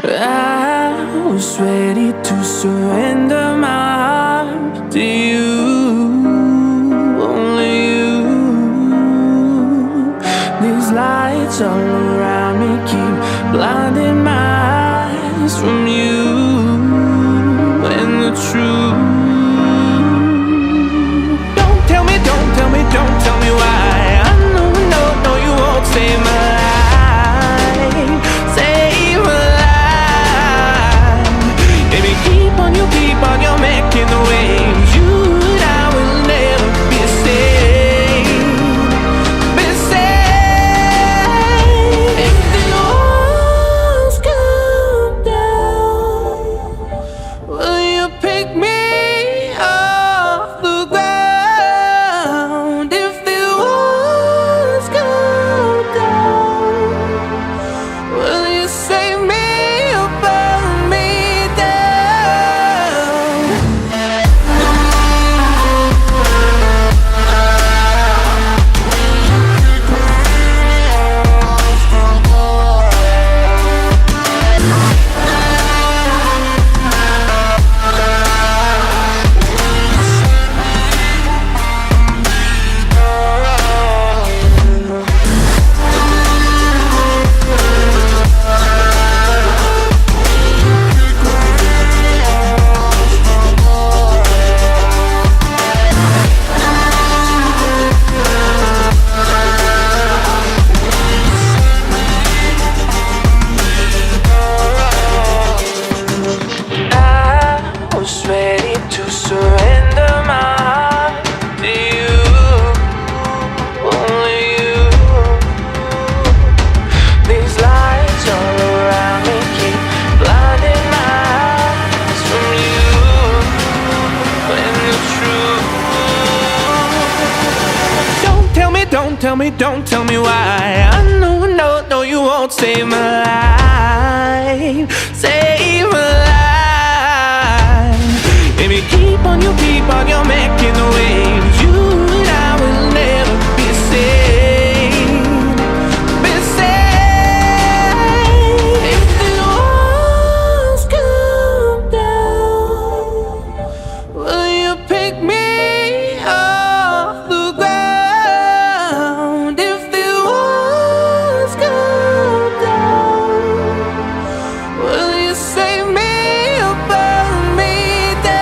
I was ready to surrender my heart to you, only you. These lights all around me keep blinding my eyes from you and the truth. Don't tell me, don't tell me, don't tell me why. I know, no, no, you won't save my life, save my life. Baby, keep on, you keep on, you're making the waves. You and I will never be saved, be saved. If the walls come down, will you pick me off the ground? If the walls come down, will you save me or burn me down? I was ready to surrender my heart to you, only you. These lights all around me keep blinding my eyes from you and the truth. Don't tell me, don't tell me, don't tell me why. I know, no, no, you won't save my life, save my life. Baby, keep on, you keep on, you're making the waves. You and I will never be saved, be saved. If the walls come down, will you pick me off the ground? If the walls come down, will you save me or burn me down?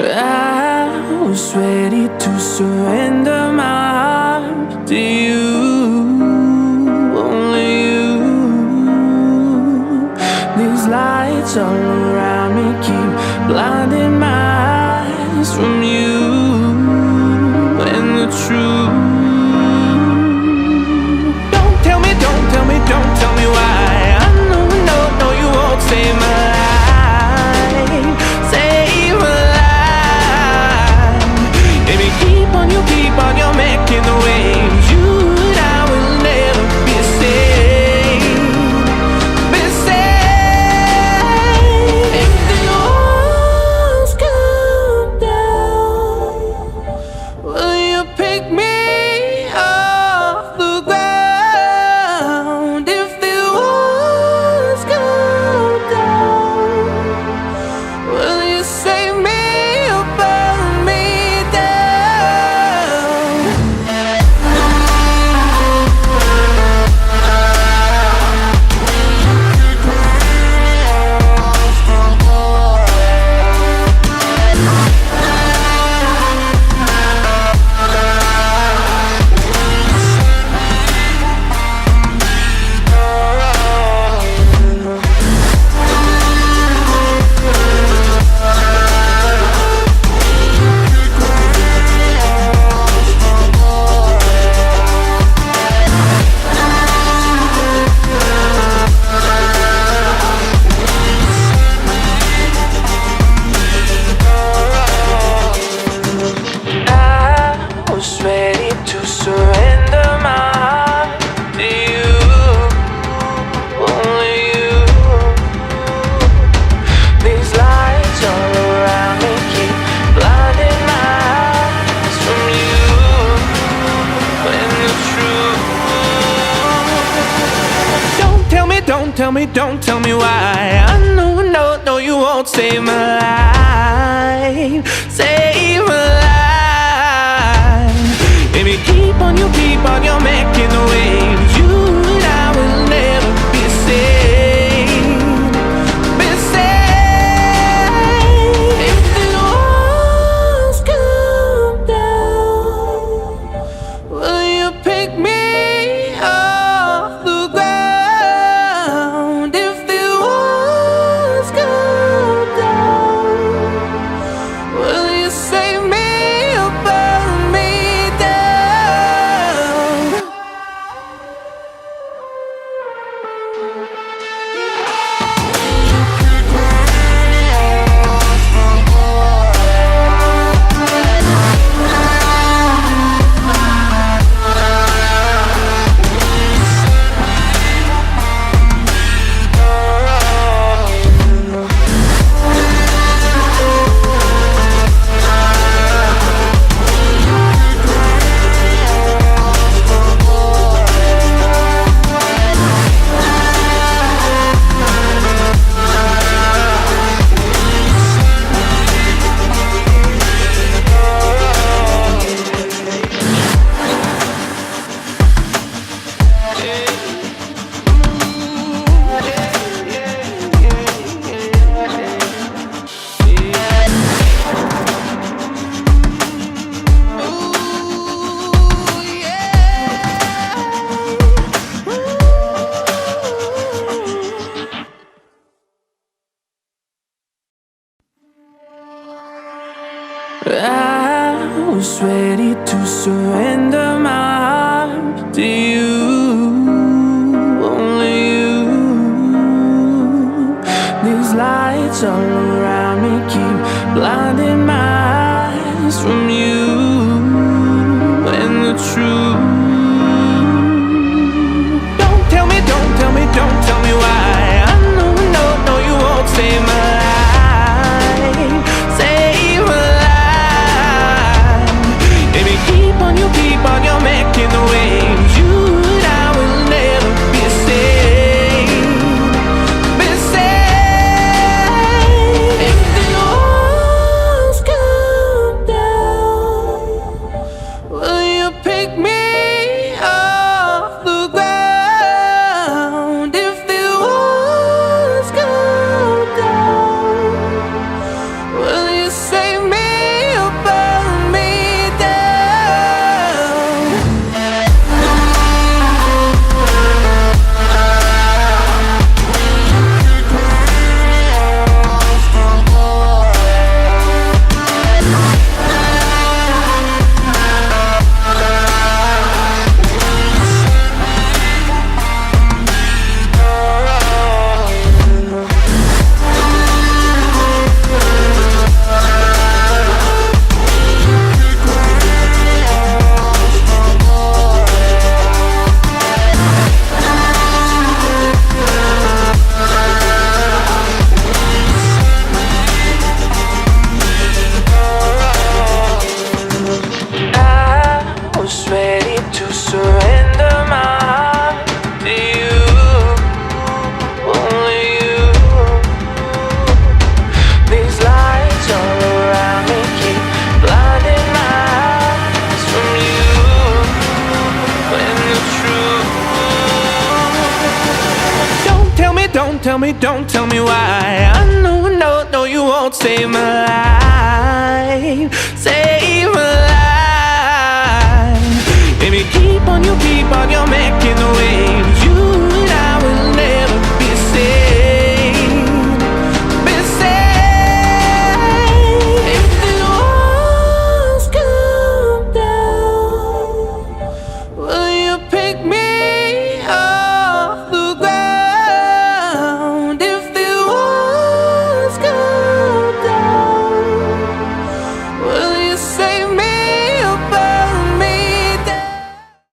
I was ready to surrender my heart to you, only you. These lights all around me keep blinding my eyes from you and the truth. Don't tell me, don't tell me, don't tell me why. I know, no, no, you won't save my life, save my life. Baby, keep on, you keep on, you're making the waves. You and I will never be saved, be saved. If the walls come down, will you pick me to surrender my heart to you, only you. These lights all around me keep blinding my eyes from you and the truth. Don't tell me why. I know, no, you won't save my life, save my life. Baby, keep on your making the waves. You and I will never be saved, be saved. If the walls come down, will you pick me off the ground? If the walls come down, will you save me or burn me down? I was ready to surrender my heart to you, only you. These lights all around me keep blinding my eyes from you and the truth. Don't tell me why. I know, no, you won't save my life, save my life. Baby, keep on your making the waves. You and I will never be saved, be saved. If the walls come down, will you pick me off the ground? If the walls come down, will you save me or burn me down? I was ready to surrender my heart to you, only you. These lights all around me keep blinding my eyes from you and the truth. Don't tell me why. I know, no, you won't save my life, save my life. Baby, keep on your